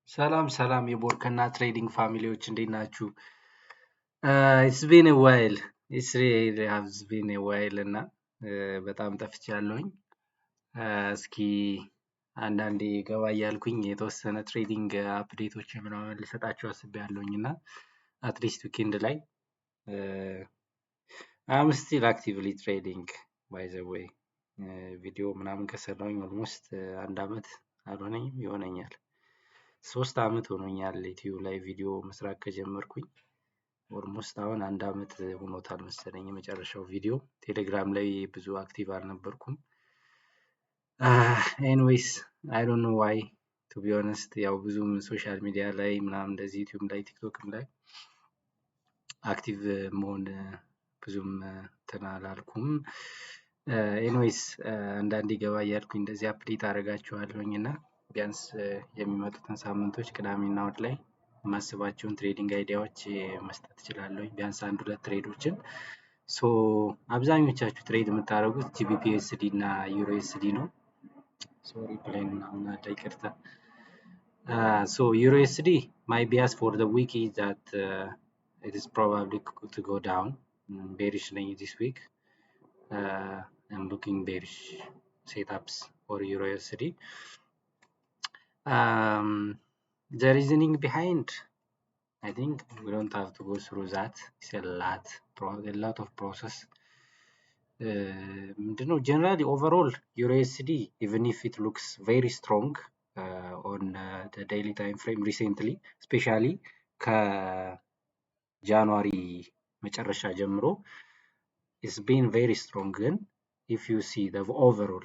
ሰላም የቦርከና ትሬዲንግ ፋሚሊዎች እንዴት ናችሁ? ኢትስ ቢን ዋይል ኢትስ ሪሊ ሃቭስ ቢን ዋይል እና በጣም ጠፍቻለሁኝ። እስኪ አንዳንዴ ገባ እያልኩኝ የተወሰነ ትሬዲንግ አፕዴቶች ምናምን ልሰጣችሁ አስቤያለሁኝ እና አትሊስት ዊኬንድ ላይ አም ስቲል አክቲቭሊ ትሬዲንግ ባይ ዘ ዌይ ቪዲዮ ምናምን ከሰራሁኝ ኦልሞስት 1 ዓመት አልሆነኝም ይሆነኛል። 3 ዓመት ሆኖኛል ዩቲዩብ ላይ ቪዲዮ መስራት ከጀመርኩኝ። ኦልሞስት አሁን 1 ዓመት ሆኖታል መሰለኝ። የመጨረሻው ቪዲዮ ቴሌግራም ላይ ብዙ አክቲቭ አልነበርኩም። ኤኒዌይስ አይ ዶንት ኖ ዋይ ቱ ቢ ኦነስት ያው ብዙም ሶሻል ሚዲያ ላይ ምናምን እንደዚህ ዩቲዩብ ላይ ቲክቶክም ላይ አክቲቭ መሆን ብዙም እንትን አላልኩም። ኤኒዌይስ አንዳንዴ ገባ እያልኩኝ እንደዚህ አፕዴት አደርጋችኋለሁኝ እና ቢያንስ የሚመጡትን ሳምንቶች ቅዳሜና እሑድ ላይ የማስባቸውን ትሬዲንግ አይዲያዎች መስጠት እችላለሁኝ። ቢያንስ 1-2 ትሬዶችን። ሶ አብዛኞቻችሁ ትሬድ የምታደርጉት ጂቢፒ ዩኤስዲ እና ዩሮ ዩኤስዲ ነው። ሶሪ ፕሌን ምናምን አለ ይቅርታ። ሶ ዩሮ ዩኤስዲ ማይ ቢያስ ፎር ዘ ዊክ ኢዝ ዛት it is probably to go down. Bearish ነኝ this week. I'm looking bearish setups for Euro USD. The reasoning behind, I think we don't have to go through that. It's a lot of process. Generally overall Euro USD, even if it looks very strong on the daily time frame recently, especially ጃንዋሪ መጨረሻ ጀምሮ it's been very strong. Then if you see the overall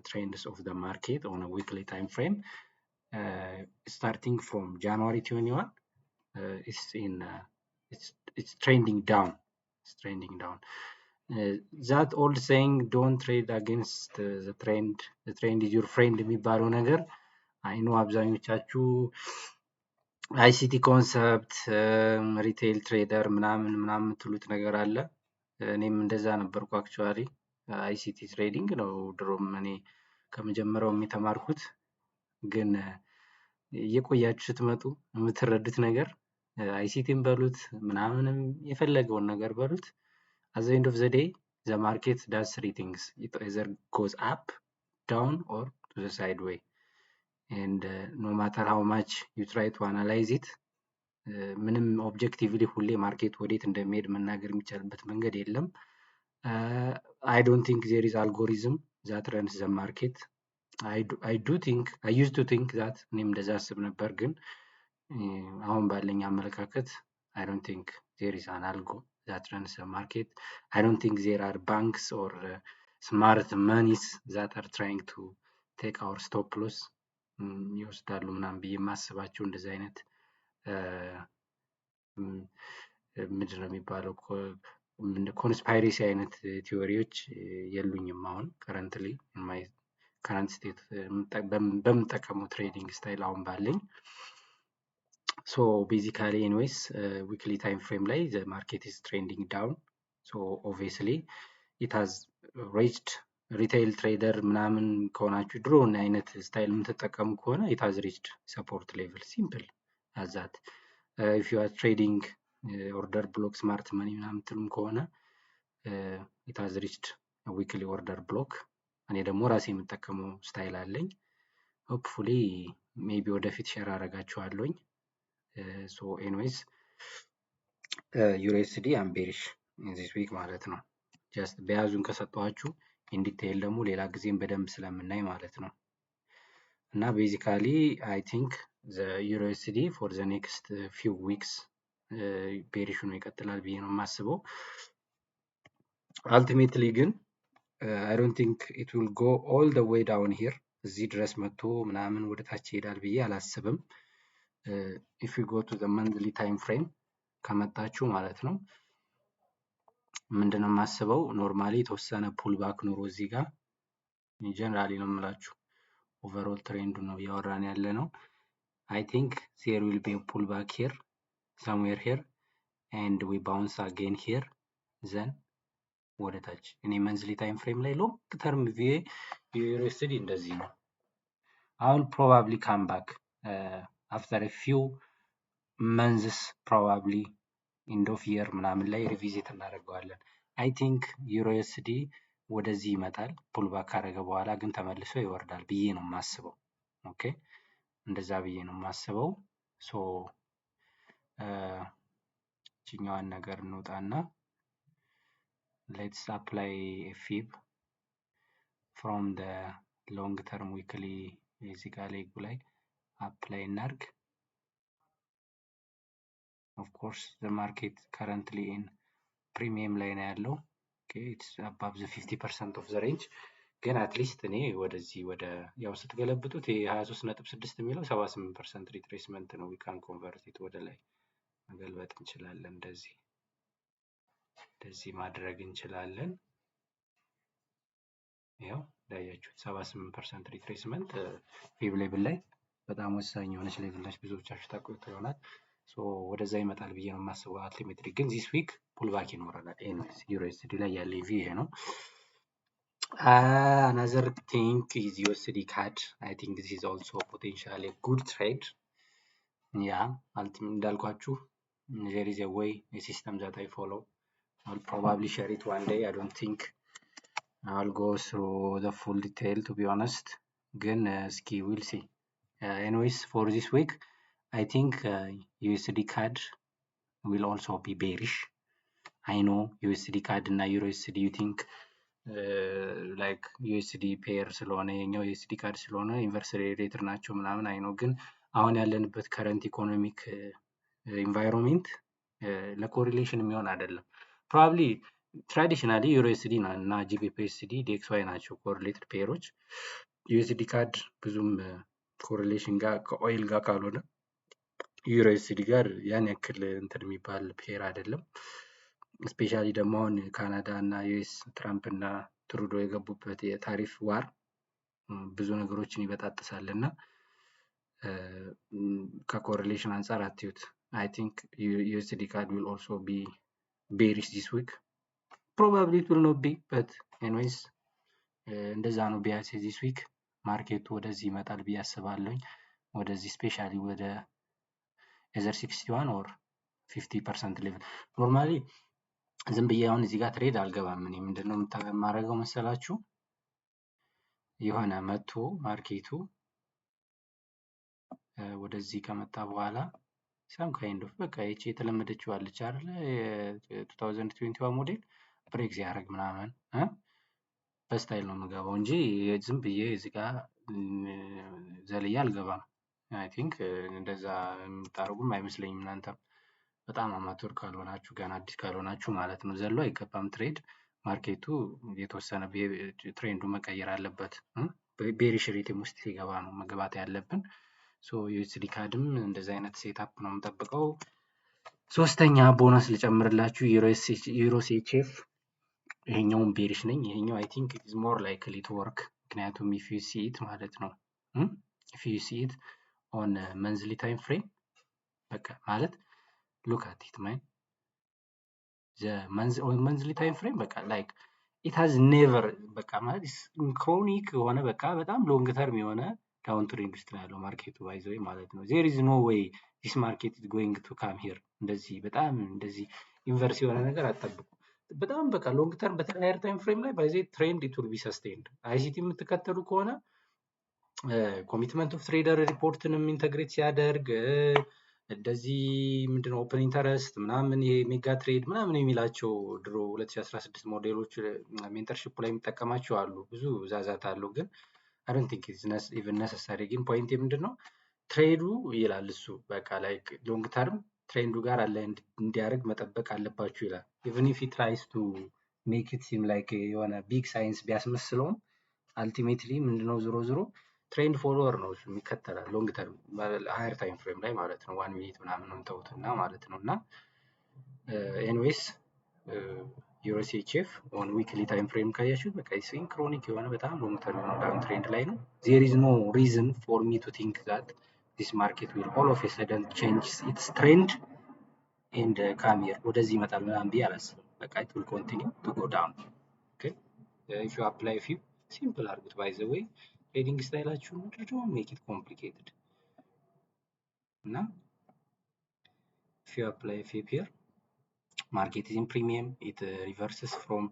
trends of the market on a weekly time frame, starting from January 21, it's trending down. That old saying, don't trade against the trend, the trend is your friend የሚባለው ነገር አይኑ አብዛኞቻችሁ አይሲቲ ኮንሰፕት ሪቴል ትሬደር ምናምን የምትሉት ነገር አለ። እኔም እንደዛ ነበርኩ አክቹዋሊ። አይሲቲ ትሬዲንግ ነው ድሮም እኔ ከመጀመሪያውም የተማርኩት። ግን እየቆያችሁ ስትመጡ የምትረዱት ነገር አይሲቲም በሉት ምናምንም የፈለገውን ነገር በሉት at the end of the day the market does 3 things. It either goes up, down or to the sideway. And no matter how much you try to analyze it, ምንም ኦብጀክቲቭሊ ሁሌ ማርኬት ወዴት እንደሚሄድ መናገር የሚቻልበት መንገድ የለም። I don't think there is algorithm that runs the market. I used to think that እኔም እንደዛ አስብ ነበር፣ ግን አሁን ባለኝ አመለካከት I don't think there is an algo that runs the market. I don't think there are banks or smart monies that are trying to take our stop loss ይወስዳሉ ምናምን ብዬ የማስባቸው እንደዚህ አይነት ምንድን ነው የሚባለው ኮንስፓይሬሲ አይነት ቲዎሪዎች የሉኝም። አሁን ከረንትሊ ከረንት ስቴት በምጠቀመው ትሬዲንግ ስታይል አሁን ባለኝ። ሶ ቤዚካሊ ኤኒዌይስ ዊክሊ ታይም ፍሬም ላይ ዘ ማርኬት ኢዝ ትሬንዲንግ ዳውን። ሶ ኦብቪየስሊ ኢት ሃዝ ሬችድ ሪቴይል ትሬደር ምናምን ከሆናችሁ ድሮ አይነት ስታይል የምትጠቀሙ ከሆነ ኢት ሃዝ ሪችድ ሰፖርት ሌቭል ሲምፕል አዛት። ኢፍ ዩ አር ትሬዲንግ ኦርደር ብሎክ ስማርት መኒ ምናምን ትሉም ከሆነ ኢት ሃዝ ሪችድ ዊክሊ ኦርደር ብሎክ። እኔ ደግሞ ራሴ የምጠቀመው ስታይል አለኝ። ሆፕፉሊ ሜቢ ወደፊት ሼር አደርጋችኋለሁኝ። ሶ ኤኒዌይስ ዩኤስዲ አም ቤሪሽ ዚስ ዊክ ማለት ነው። ጀስት በያዙን ከሰጠኋችሁ ኢንዲቴይል ደግሞ ሌላ ጊዜም በደንብ ስለምናይ ማለት ነው። እና ቤዚካሊ አይ ቲንክ ዘ ዩኤስዲ ፎር ዘ ኔክስት ፊው ዊክስ ቤሪሽ ነው ይቀጥላል ብዬ ነው የማስበው። አልቲሜትሊ ግን አይ ዶንት ቲንክ ኢት ዊል ጎ ኦል ዘ ዌይ ዳውን ሂር እዚህ ድረስ መጥቶ ምናምን ወደ ታች ይሄዳል ብዬ አላስብም። ኢፍ ዩ ጎ ቱ ዘ መንዝሊ ታይም ፍሬም ከመጣችሁ ማለት ነው ምንድነው የማስበው ኖርማሊ የተወሰነ ፑል ባክ ኑሮ እዚህ ጋር ጀነራሊ ነው የምላችሁ። ኦቨርኦል ትሬንዱ ነው እያወራን ያለ ነው። አይ ቲንክ ዜር ዊል ቢ ፑል ባክ ሂር somewhere here and we bounce again here then ወደ ታች። እኔ መንዝሊ ታይም ፍሬም ላይ ሎንግ ተርም ዩኤስዲ እንደዚህ ነው። አሁን ፕሮባብሊ ካም ባክ after a few months probably end of year ምናምን ላይ ሪቪዚት እናደርገዋለን። I think USD ወደዚህ ይመጣል ፑልባክ ካደረገ በኋላ ግን ተመልሶ ይወርዳል ብዬ ነው የማስበው። ኦኬ እንደዛ ብዬ ነው የማስበው። ሶ እችኛዋን ነገር እንውጣና let's apply a fib from the long term weekly እዚህ ጋር ላይ apply እናርግ። of course the market currently in premium ላይ ነው ያለው። okay it's above the 50% of the range ግን አትሊስት እኔ ወደዚህ ወደ ያው ስትገለብጡት የ23.6 የሚለው 78% ሪትሬስመንት ነው። we can convert it ወደ ላይ መገልበጥ እንችላለን። እንደዚህ ማድረግ እንችላለን። ያው ዳያችሁት 78% ሪትሬስመንት ፊብ ሌቭል ላይ በጣም ወሳኝ የሆነች ሌቭል ነች። ብዙዎቻችሁ ታውቁት ይሆናል። ሶ ወደዛ ይመጣል ብዬ ነው የማስበው። አትሊሜትሪ ግን ዚስ ዊክ ፑልባክ ይኖረናል። ኤኒዌይስ ዩኤስዲ ላይ ያለ ቪ ይሄ ነው። another thing is USD CAD. I think this is also potentially a good trade. yeah እንዳልኳችሁ there is a way, a system that I follow. I'll probably share it one day. I don't think I'll go through the full detail to be honest. Again, ski we'll see. Anyways, for this week, I think USD CAD will also be bearish. I know USD CAD እና EURUSD you think like USD pair ስለሆነ የኛው USD CAD ስለሆነ ኢንቨርስ ሬሌትድ ናቸው ምናምን አይ ነው። ግን አሁን ያለንበት ከረንት ኢኮኖሚክ ኢንቫይሮንመንት ለኮሪሌሽን የሚሆን አይደለም። ፕሮባብሊ ትራዲሽናሊ ዩሮኤስዲ እና ጂቢፒኤስዲ ዲኤክስዋይ ናቸው ኮሪሌትድ ፔሮች። ዩኤስዲ ካድ ብዙም ኮሪሌሽን ጋር ከኦይል ጋር ካልሆነ ዩሮኤስዲ ጋር ያን ያክል እንትን የሚባል ፔር አይደለም። ስፔሻሊ ደግሞ አሁን ካናዳ እና ዩኤስ ትራምፕ እና ትሩዶ የገቡበት የታሪፍ ዋር ብዙ ነገሮችን ይበጣጥሳል እና ከኮሪሌሽን አንጻር አትዩት። I think USD CAD will also be bearish this week. Probably it will not be, but anyways እንደዛ ነው ቢያንስ this week ማርኬቱ ወደዚህ ይመጣል ብዬ አስባለሁኝ። ወደዚህ ስፔሻሊ ወደ either 61 or 50% ሌቭል ኖርማሊ ዝም ብዬ አሁን እዚህ ጋር ትሬድ አልገባም። እኔ ምንድነው የማደርገው መሰላችሁ? የሆነ መጥቶ ማርኬቱ ወደዚህ ከመጣ በኋላ some kind of በቃ እቺ የተለመደችው አለች አይደል? 2021 ሞዴል ብሬክ ሲያደርግ ምናምን በስታይል ነው የምገባው እንጂ ዝም ብዬ እዚህ ጋር ዘልዬ አልገባም። አይ ቲንክ እንደዛ የምታደርጉም አይመስለኝም እናንተ በጣም አማተር ካልሆናችሁ ገና አዲስ ካልሆናችሁ ማለት ነው። ዘሎ አይገባም ትሬድ። ማርኬቱ የተወሰነ ትሬንዱ መቀየር አለበት። ቤሪሽ ሬትም ውስጥ ሲገባ ነው መግባት ያለብን። ሶ ዩኤስዲ ካድም እንደዚህ አይነት ሴትአፕ ነው የምጠብቀው። ሶስተኛ ቦነስ ልጨምርላችሁ ዩሮሲኤችኤፍ ይሄኛውን ቤሪሽ ነኝ። ይሄኛው አይ ቲንክ ኢዝ ሞር ላይክሊ ቱ ወርክ ምክንያቱም ኢፍ ዩ ሲ ኢት ማለት ነው ኢፍ ዩ ሲ ኢት ኦን መንዝሊ ታይም ፍሬም በቃ ማለት look at it man the monthly time frame በቃ like it has never በቃ ማለት chronic የሆነ በቃ በጣም ሎንግ ተርም የሆነ ዳውን ትሬንድ ውስጥ ነው ያለው ማርኬቱ ባይዘው ማለት ነው። there is no way this market is going to come here እንደዚህ በጣም እንደዚህ ኢንቨርስ የሆነ ነገር አትጠብቁ። በጣም በቃ ሎንግ ተርም በተለያየ ታይም ፍሬም ላይ ባይዘው ትሬንድ it will be sustained። አይሲቲ የምትከተሉ ከሆነ ኮሚትመንት ኦፍ ትሬደር ሪፖርትንም ኢንተግሬት ሲያደርግ እንደዚህ ምንድነው ኦፕን ኢንተረስት ምናምን ይሄ ሜጋ ትሬድ ምናምን የሚላቸው ድሮ 2016 ሞዴሎች ሜንተርሺፕ ላይ የሚጠቀማቸው አሉ። ብዙ ዛዛት አለው ግን I don't think it's even necessary። ግን ፖይንት ምንድነው ትሬዱ ይላል እሱ በቃ ላይክ ሎንግ ተርም ትሬንዱ ጋር አለ እንዲያደርግ መጠበቅ አለባችሁ ይላል። even if he tries to make it seem like የሆነ ቢግ ሳይንስ ቢያስመስለውም አልቲሜትሊ ምንድነው ዞሮ ዞሮ ትሬንድ ፎሎወር ነው እሱ የሚከተላል ሎንግ ተርም ሃየር ታይም ፍሬም ላይ ማለት ነው። 1 ሚኒት ምናምን ነው ተውትና ማለት ነውና ኤኒዌይስ ዩሮሲኤችኤፍ ኦን ዊክሊ ታይም ፍሬም ካያችሁት በቃ ሲንክሮኒክ የሆነ በጣም ሎንግ ተርም ነው ዳውን ትሬንድ ላይ ነው። there is no reason for me to think that this market will all of a sudden change its trend and come here ወደዚህ ይመጣል ምናምን ብዬ አላስብም። በቃ it will continue to go down. okay if you apply a few simple አድርጉት by the way ትሬዲንግ ስታይላችሁን don't make it complicated። እና if you apply FIP here, market is in premium, it reverses from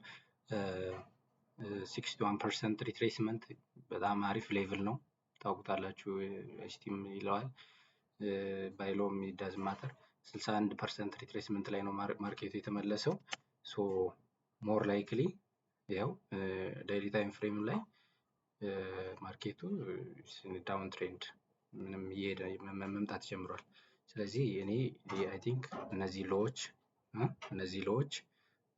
61% retracement በጣም አሪፍ ሌቭል ነው ታውቁታላችሁ። ኤስቲም ይለዋል ባይሎም ዳዝ ማተር 61% ሪትሬስመንት ላይ ነው ማርኬቱ የተመለሰው። ሶ ሞር ላይክሊ ያው ዴይሊ ታይም ፍሬም ላይ ማርኬቱ ዳውን ትሬንድ ምንም እየሄደ መምጣት ጀምሯል። ስለዚህ እኔ አይ ቲንክ እነዚህ ሎዎች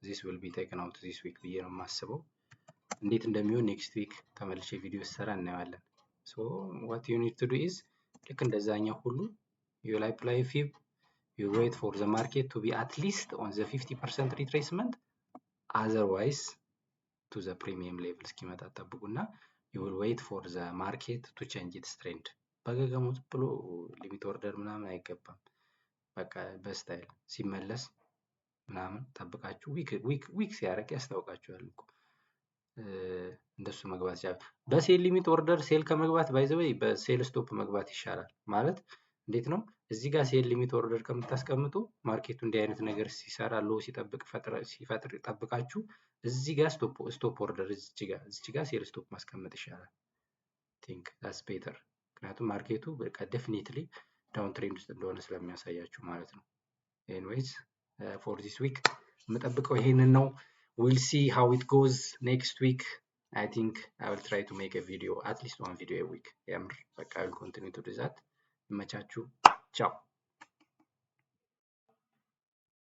this will be taken out this week ብዬ ነው የማስበው። እንዴት እንደሚሆን ኔክስት ዊክ ተመልሼ ቪዲዮ ሰራ እናየዋለን። ሶ what you need to do is ልክ እንደዛኛው ሁሉ you will apply FIB, you wait for the market to be at least on the 50% retracement, otherwise to the premium level እስኪመጣ ጠብቁና you will wait for the market to change its trend። በገገሙት ብሎ ሊሚት ኦርደር ምናምን አይገባም። በቃ በስታይል ሲመለስ ምናምን ጠብቃችሁ ዊክ ሲያደርግ ያስታውቃችኋል እኮ እንደሱ መግባት ይቻላል። በሴል ሊሚት ኦርደር ሴል ከመግባት ባይዘወይ በሴል ስቶፕ መግባት ይሻላል። ማለት እንዴት ነው? እዚህ ጋር ሴል ሊሚት ኦርደር ከምታስቀምጡ ማርኬቱ እንዲህ አይነት ነገር ሲሰራ ሎ ሲፈጥር ጠብቃችሁ እዚህ ጋር ስቶፕ ኦርደር እዚህ ጋር ሴል ስቶፕ ማስቀመጥ ይሻላል። ቲንክ ዳትስ ቤተር። ምክንያቱም ማርኬቱ በቃ ዴፊኒትሊ ዳውን ትሬንድ ውስጥ እንደሆነ ስለሚያሳያችሁ ማለት ነው። ኤኒዌይስ ፎር ዚስ ዊክ የምጠብቀው ይሄንን ነው። we'll see how it goes next week. I think I will try to make a video, at least one video a week. I will continue to do that. ይመቻችሁ። ቻው